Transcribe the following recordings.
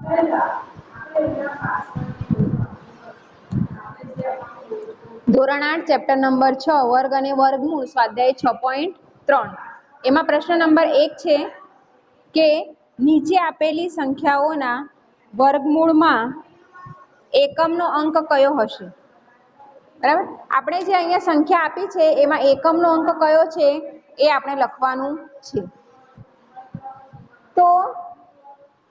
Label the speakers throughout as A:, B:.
A: ધોરણ 8 chapter number 6 વર્ગ અને વર્ગમૂળ સ્વાધ્યાય 6.3 એમાં પ્રશ્ન નંબર 1 છે કે નીચે આપેલી સંખ્યાઓના વર્ગમૂળમાં એકમનો અંક કયો હશે? બરાબર, આપણે જે અહીંયા સંખ્યા આપી છે એમાં એકમનો અંક કયો છે એ આપણે લખવાનું છે. તો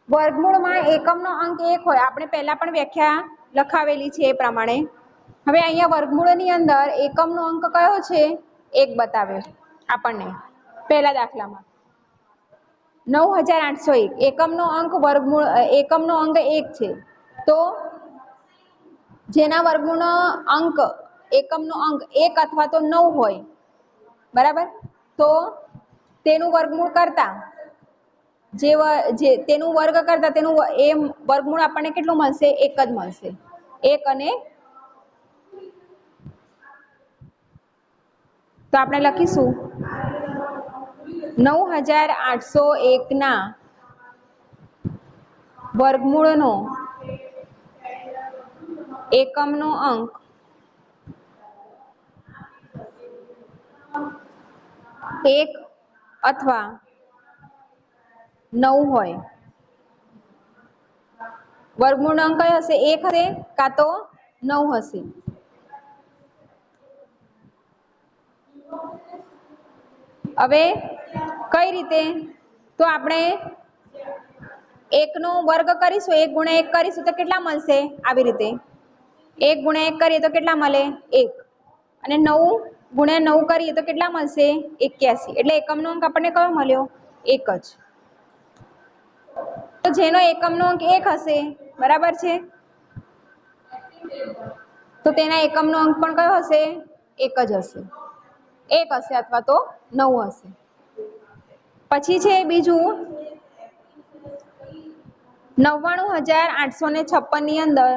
A: વર્ગમૂળમાં એકમનો અંક 1 હોય, આપણે પહેલા પણ વ્યાખ્યા લખાવેલી છે એ પ્રમાણે. હવે અહીંયા વર્ગમૂળની અંદર એકમનો અંક કયો છે? 1 બતાવ્યો આપણને પહેલા દાખલામાં 9801 એકમનો અંક વર્ગમૂળ એકમનો અંક 1 છે. તો જેના વર્ગમૂળનો અંક એકમનો અંક 1 અથવા તો 9 હોય, બરાબર, તો તેનું વર્ગમૂળ કરતા જે તેનું વર્ગ કરતા તેનું એ વર્ગમૂળ આપણને કેટલું મળશે? 1 જ મળશે. 1 અને તો આપણે લખીશું 9801 ના વર્ગમૂળનો એકમનો અંક 1 અથવા 9 હોય. વર્ગમૂળનો અંક કયો હશે? 1 હશે કાં તો 9 હશે. હવે કઈ રીતે? તો આપણે 1 નો વર્ગ કરીશું, 1 ગુણ્યા 1 કરીશું તો કેટલા મળશે? આવી રીતે 1 ગુણ્યા 1 કરીએ તો કેટલા મળે? 1. અને 9 ગુણ્યા 9 કરીએ તો કેટલા મળશે? 81. એટલે એકમનો અંક આપણને કયો મળ્યો? 1 જ. તો જેનો એકમનો અંક 1 હશે, બરાબર છે, તો તેના એકમનો અંક પણ કયો હશે? 1 જ હશે. 1 હશે અથવા તો 9 હશે. પછી છે બીજું 99856 ની અંદર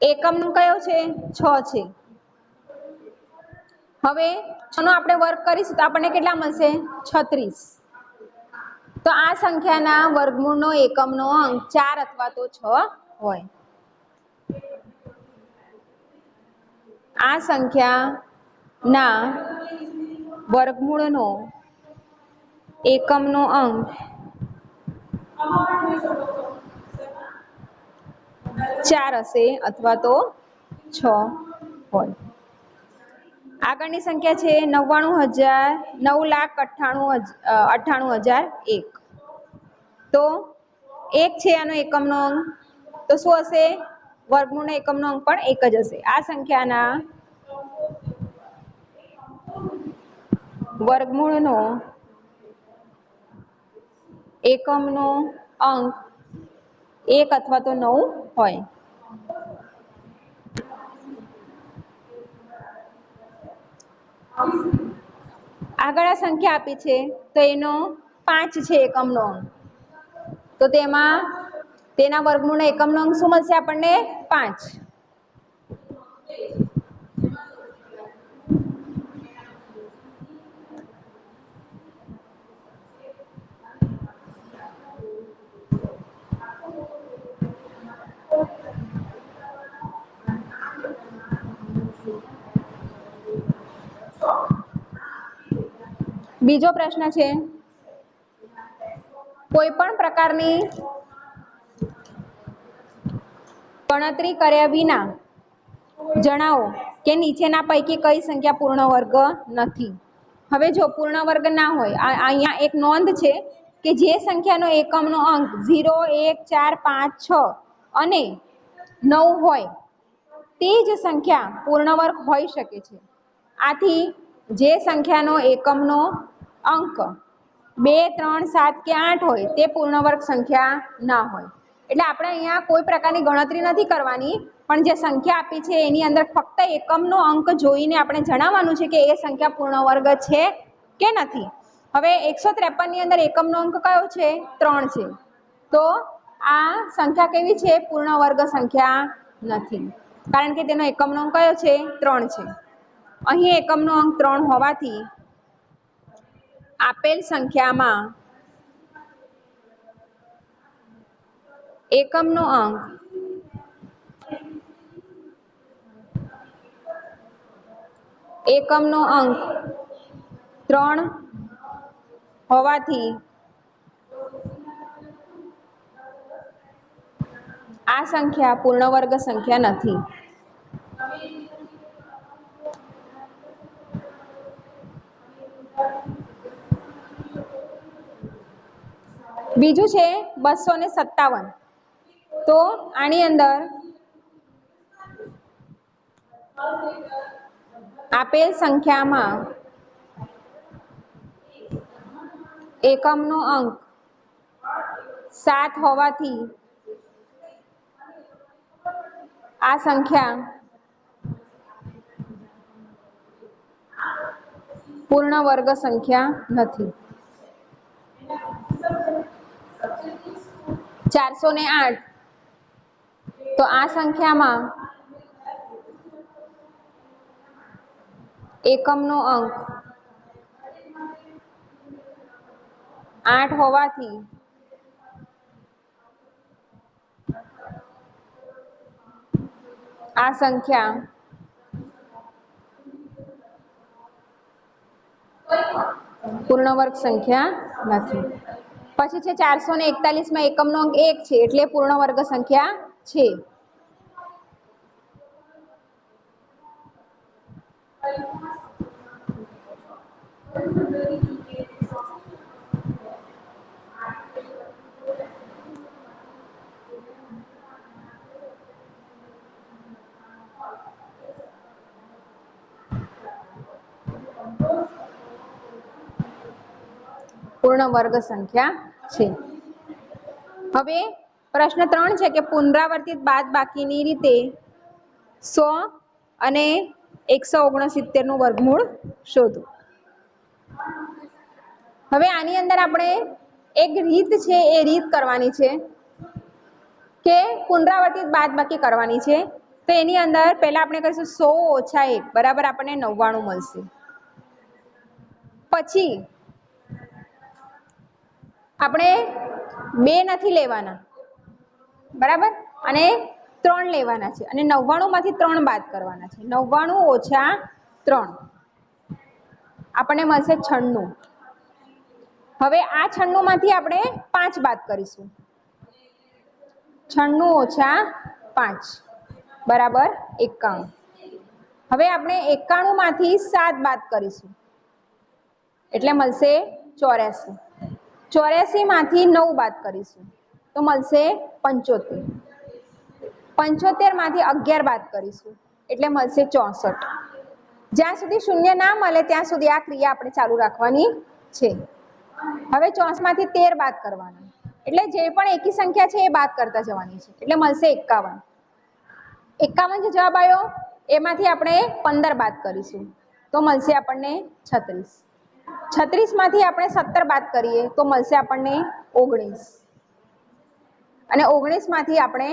A: એકમનો કયો છે? 6 છે. હવે 6 નો આપણે વર્ગ કરીશું તો આપણને કેટલા મળશે? 36. તો આ સંખ્યાના વર્ગમૂળનો એકમનો અંક 4 અથવા તો 6 હોય. આ સંખ્યાના વર્ગમૂળનો એકમનો અંક 4 હશે અથવા તો 6 હોય. આગળની સંખ્યા છે 9,98,001. તો 1 છે આનો એકમનો અંક, તો શું હશે? વર્ગમૂળનો એકમનો અંક પણ 1 જ હશે. આ સંખ્યાના વર્ગમૂળનો એકમનો અંક 1 અથવા તો 9 હોય. આગળ આ સંખ્યા આપી છે તો એનો 5 છે એકમનો અંક, તો તેમાં તેના વર્ગમૂળનો એકમનો અંક શું મળશે આપણને? 5. બીજો પ્રશ્ન છે, કોઈ પણ પ્રકારની ગણતરી કર્યા વિના જણાવો કે નીચેના પૈકી કઈ સંખ્યા પૂર્ણ વર્ગ નથી. હવે જો પૂર્ણ વર્ગ ના હોય, અહીંયા એક નોંધ છે કે જે સંખ્યાનો એકમનો અંક 0, 1, 4, 5, 6 અને 9 હોય તે જ સંખ્યા પૂર્ણ વર્ગ હોઈ શકે છે. આથી જે સંખ્યાનો એકમનો અંક 2, 3, 7 કે 8 હોય તે પૂર્ણ વર્ગ સંખ્યા ના હોય. એટલે આપણે અહીંયા કોઈ પ્રકારની ગણતરી નથી કરવાની, પણ જે સંખ્યા આપી છે એની અંદર ફક્ત એકમનો અંક જોઈને આપણે જણાવવાનું છે કે એ સંખ્યા પૂર્ણ વર્ગ છે કે નથી. હવે 153 ની અંદર એકમનો અંક કયો છે? 3 છે. તો આ સંખ્યા કેવી છે? પૂર્ણ વર્ગ સંખ્યા નથી, કારણ કે તેનો એકમનો અંક કયો છે? 3 છે. અહીં એકમનો અંક 3 હોવાથી આપેલ સંખ્યામાં એકમનો અંક એકમનો અંક 3 હોવાથી આ સંખ્યા પૂર્ણ વર્ગ સંખ્યા નથી. બીજું છે 257. તો આની અંદર આપેલ સંખ્યામાં એકમનો અંક 7 હોવાથી આ સંખ્યા પૂર્ણ વર્ગ સંખ્યા નથી. 408. તો આ સંખ્યામાં એકમનો અંક 8 હોવાથી આ સંખ્યા પૂર્ણ વર્ગ સંખ્યા નથી. પછી છે 441 માં એકમનો અંક 1 છે એટલે પૂર્ણ વર્ગ સંખ્યા છે. પૂર્ણ વર્ગ સંખ્યા છે. હવે પ્રશ્ન 3 છે કે પુનરાવર્તિત બાદબાકીની રીતે 100 અને 169 નું વર્ગમૂળ શોધો. હવે આની અંદર આપણે એક રીત છે એ રીત કરવાની છે કે પુનરાવર્તિત બાદબાકી કરવાની છે. તો એની અંદર પહેલા આપણે કરીશું 100 - 1 બરાબર આપણને 99 મળશે. પછી આપણે 2 નથી લેવાના બરાબર અને 3 લેવાના છે અને 99 માંથી 3 બાદ કરવાના છે. 99 - 3 આપણને મળશે 96. હવે આ 96 માંથી આપણે 5 બાદ કરીશું. 96 - 5 બરાબર 91. હવે આપણે 91 માંથી 7 બાદ કરીશું એટલે મળશે 84. 84 માંથી 9 બાદ કરીશું તો મળશે 75. 75 માંથી 11 બાદ કરીશું એટલે મળશે 64. જ્યાં સુધી શૂન્ય ના મળે ત્યાં સુધી આ ક્રિયા આપણે ચાલુ રાખવાની છે. હવે 64 માંથી 13 બાદ કરવાના એટલે જે પણ એકી સંખ્યા છે એ બાદ કરતા જવાની છે એટલે મળશે 51. 51 જે જવાબ આવ્યો એમાંથી આપણે 15 બાદ કરીશું તો મળશે આપણને 36. 36 માંથી આપણે 17 બાદ કરીએ તો મળશે આપણને 19 અને 19 માંથી આપણે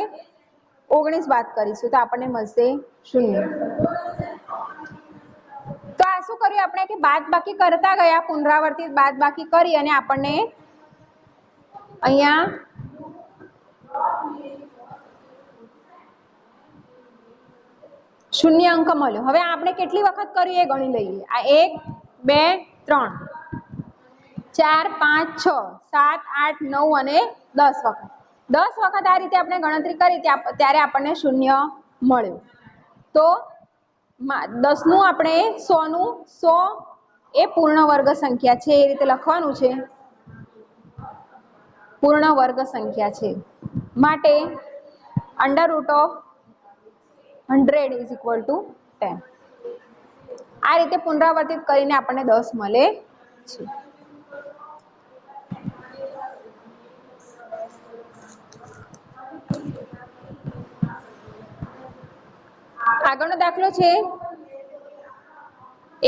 A: 19 બાદ કરીશું તો આપણને મળશે 0. તો આ શું કર્યું આપણે કે બાદબાકી કરતા ગયા, પુનરાવર્તિત બાદબાકી કરી અને આપણને અહીંયા શૂન્ય અંક મળ્યો. હવે આપણે કેટલી વખત કર્યું એ ગણી લઈએ. આ 1 2 3 4 5 6 7 8 9 અને 10 વખત. 10 વખત આ રીતે આપણે ગણતરી કરી ત્યારે આપણને શૂન્ય મળ્યું. તો 10 નું આપણે 100 નું 100 એ પૂર્ણ વર્ગ સંખ્યા છે એ રીતે લખવાનું છે. પૂર્ણ વર્ગ સંખ્યા છે માટે √100 = 10. આ રીતે પુનરાવર્તિત કરીને આપણને 10 મળે છે. આગળનો દાખલો છે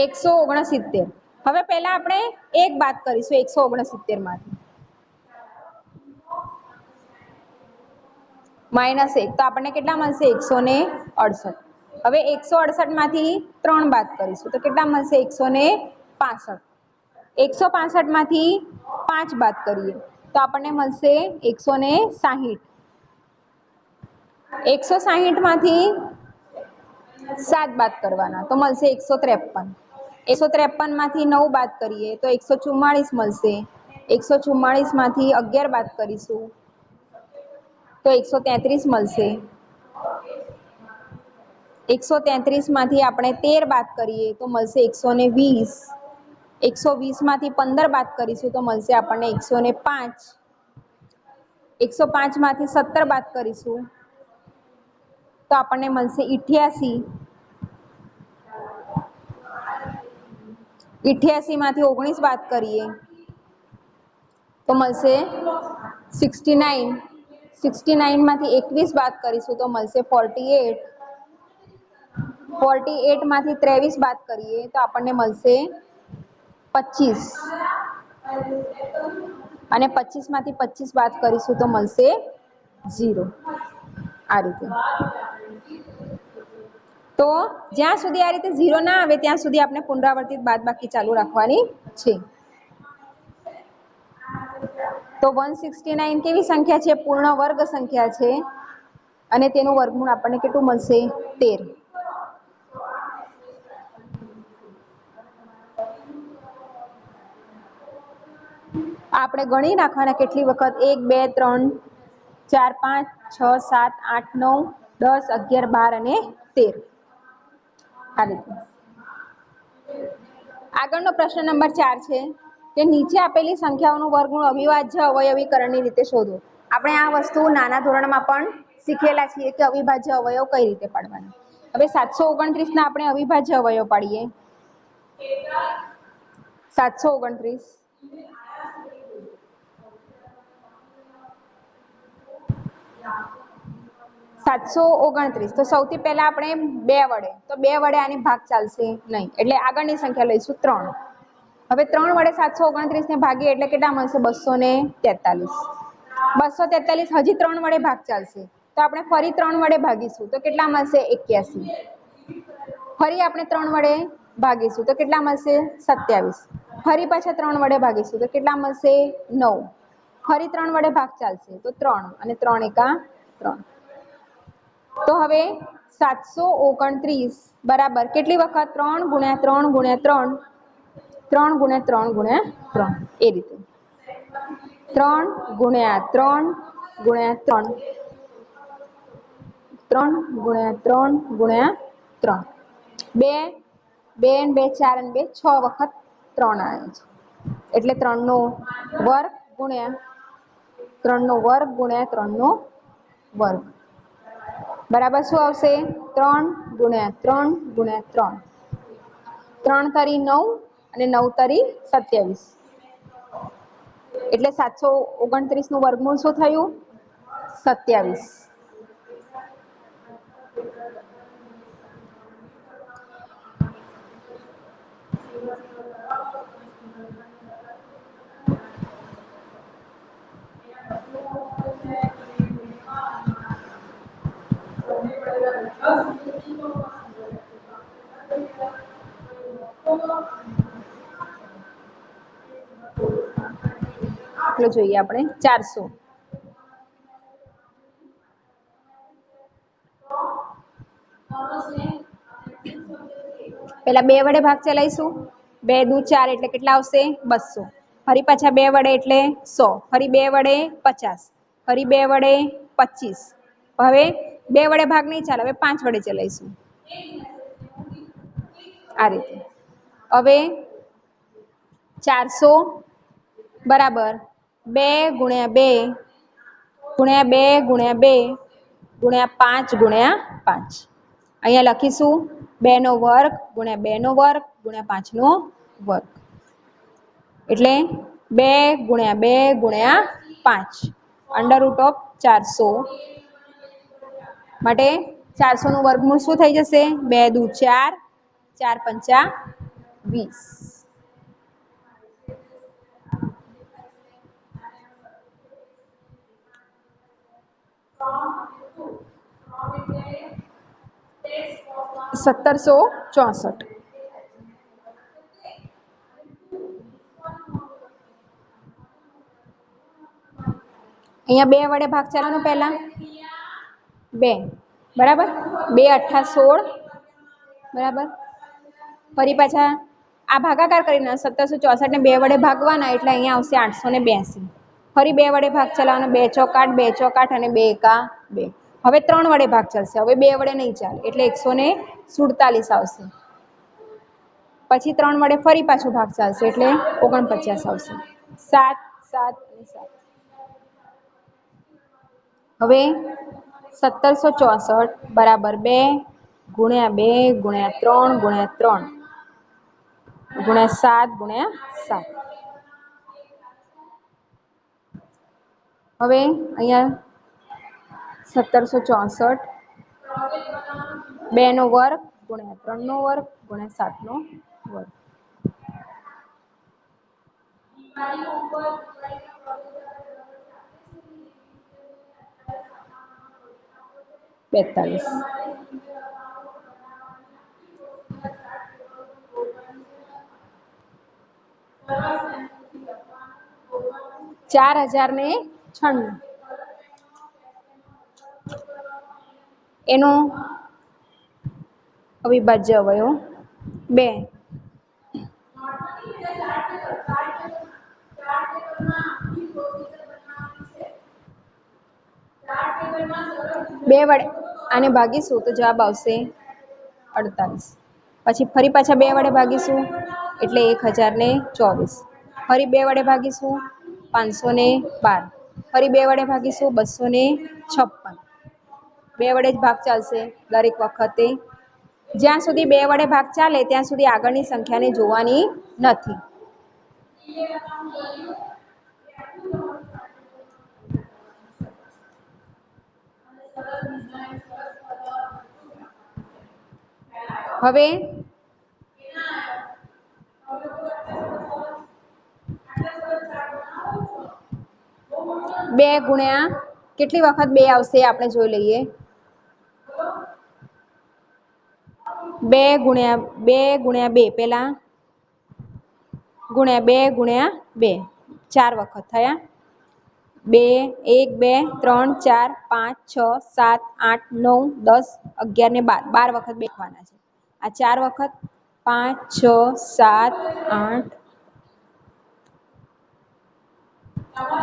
A: 169. હવે પહેલા આપણે 1 બાદ કરીશું 169 માંથી -1 તો આપણને કેટલા મળશે 168. હવે 168 માંથી 3 બાદ કરીશું તો કેટલા મળશે 165. 165 માંથી 5 બાદ કરીએ તો આપણને મળશે 160. 160 માંથી 7 બાદ કરવાના તો મળશે 153. 153 માંથી 9 બાદ કરીએ તો 144 મળશે. 144 માંથી 11 બાદ કરીશું તો 133 મળશે. 133 માંથી આપણે 13 બાદ કરીએ તો મળશે 120. 120 માંથી 15 બાદ કરીશું તો મળશે આપણને 105. 105 માંથી 17 બાદ કરીશું તો આપણને મળશે 88. 88 માંથી 19 બાદ કરીએ તો મળશે 69. 69 માંથી 21 બાદ કરીશું તો મળશે 48. 48 માંથી 23 બાદ કરીએ તો આપણને મળશે 25. અને 25 માંથી 25 બાદ કરીશું તો મળશે 0. આ રીતે. તો જ્યાં સુધી આ રીતે 0 ના આવે ત્યાં સુધી આપણે પુનરાવર્તિત બાદબાકી ચાલુ રાખવાની છે. તો 169 કેવી સંખ્યા છે? પૂર્ણ વર્ગ સંખ્યા છે અને તેનું વર્ગમૂળ આપણને કેટલું મળશે? 13. આપણે ગણી નાખવાના કેટલી વખત? 1 2 3 4 5 6 7 8 9 10 11 12 અને 13. આ રીતે. આગળનો પ્રશ્ન નંબર 4 છે કે નીચે આપેલી સંખ્યાઓનું વર્ગમૂળ અવિભાજ્ય અવયવીકરણની રીતે શોધો. આપણે આ વસ્તુ નાના ધોરણમાં પણ શીખેલા છીએ કે અવિભાજ્ય અવયવ કઈ રીતે પાડવાના. હવે 729 ના આપણે અવિભાજ્ય અવયવ પાડીએ. 729 729 તો સૌથી પહેલા આપણે 2 વડે તો 2 વડે આની ભાગ ચાલશે નહીં એટલે આગળની સંખ્યા લઈશું 3. હવે 3 વડે 729 ને ભાગીએ એટલે કેટલા મળશે? 243. 243 હજી 3 વડે ભાગ ચાલશે તો આપણે ફરી 3 વડે ભાગીશું તો કેટલા મળશે? 81. ફરી આપણે 3 વડે ભાગીશું તો કેટલા મળશે? 27. ફરી પાછા 3 વડે ભાગીશું તો કેટલા મળશે? 9. ફરી 3 વડે ભાગ ચાલશે તો 3 અને 3 એકા 3. તો હવે 729 બરાબર કેટલી વખત? 3 ગુણ્યા 3 ગુણ્યા 3 3 ગુણ્યા 3 ગુણ્યા 3 એ રીતે 3 ગુણ્યા 3 ગુણ્યા 3 3 ગુણ્યા 3 ગુણ્યા 3 2 2 2 4 અને 2 6 વખત 3 આવે છે એટલે 3 નો વર્ગ ગુણ્યા 3 નો વર્ગ ગુણ્યા 3 નો વર્ગ બરાબર શું આવશે? 3 ગુણ્યા 3 ગુણ્યા 3 3 તરી 9 અને 9 તરી 27 એટલે 729 નું વર્ગમૂળ શું થયું? 27. એટલો જોઈએ આપણે 400. પેલા 2 વડે ભાગ ચલાવીશું 2 દુ 4 એટલે કેટલા આવશે? 200. ફરી પાછા 2 વડે એટલે 100. ફરી 2 વડે 50. ફરી 2 વડે 25. હવે 2 વડે ભાગ નહીં ચાલે હવે 5 વડે ચલાવીશું આ રીતે. હવે 400 બરાબર 2 ગુણ્યા 2 ગુણ્યા 2 ગુણ્યા 2 ગુણ્યા 5 ગુણ્યા 5 અહીંયા લખીશું 2 નો વર્ગ ગુણ્યા 2 નો વર્ગ ગુણ્યા 5 નો વર્ગ એટલે 2 ગુણ્યા 2 ગુણ્યા 5 અંડર રૂટ ઓફ 400 માટે 400 નું વર્ગમૂળ શું થઈ જશે? 2 દુ 4 4 પંચા 20. સત્તરસો 64. અહીંયા 2 વડે ભાગ ચાલવાનો પહેલા 2 બરાબર, 2 અઠ્ઠા 16 બરાબર. ફરી પાછા આ ભાગાકાર કરીને 1764 ને 2 વડે ભાગવાના એટલે અહીંયા આવશે 882. ફરી 2 વડે ભાગ ચલાવવાનો, 2 ચોક 8, 2 ચોક 8 અને 2 એકા 2. હવે 3 વડે ભાગ ચાલશે, હવે 2 વડે નહીં ચાલે એટલે 147 આવશે. પછી 3 વડે ફરી પાછો ભાગ ચાલશે એટલે 49 આવશે. 7 7 અને 7. હવે 1764 બરાબર 2 ગુણ્યા 2 ગુણ્યા 3 ગુણ્યા 3 ગુણ્યા 7 ગુણ્યા 7. હવે અહીંયા 1764 2 નો વર્ગ ગુણ્યા 3 નો વર્ગ ગુણ્યા 7 નો વર્ગ. બેતાલીસ. $4096 એનો અવિભાજ્ય અવયવ 2. બે વડે આને ભાગીશું તો જવાબ આવશે 48. પછી ફરી પાછા 2 વડે ભાગીશું એટલે 1024. ફરી 2 વડે ભાગીશું 512. ફરી 2 વડે ભાગીશું 256. 2 વડે જ ભાગ ચાલશે દરેક વખતે. જ્યાં સુધી 2 વડે ભાગ ચાલે ત્યાં સુધી આગળની સંખ્યાને જોવાની નથી. હવે 2 ગુણ્યા કેટલી વખત 2 આવશે આપણે જોઈ લઈએ. 2 ગુણ્યા 2 પેલા ગુણ્યા 2 ગુણ્યા 2 4 વખત થયા. 2 1 2 3 4 5 6 7 8 9 10 11 ને 12 વખત બેસવાના છે. આ 4 વખત 5 6 7 8.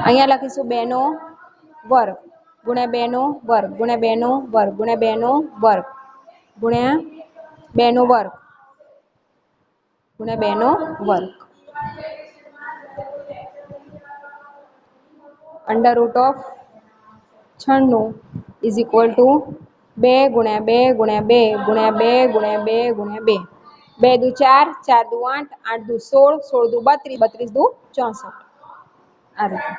A: અહીંયા લખીશું 2 નો વર્ગ ગુણ્યા 2 નો વર્ગ ગુણ્યા 2 નો વર્ગ ગુણ્યા 2 નો વર્ગ ગુણ્યા 2 નો વર્ગ ગુણ્યા 2 નો વર્ગ. Under root of 96 is equal to 2 ગુણ્યા 2 ગુણ્યા 2 ગુણ્યા 2 ગુણ્યા 2 ગુણ્યા 2. 2 દુ 4 4 દુ 8 8 દુ 16 16 દુ 32 32 દુ 64. આ રીતે.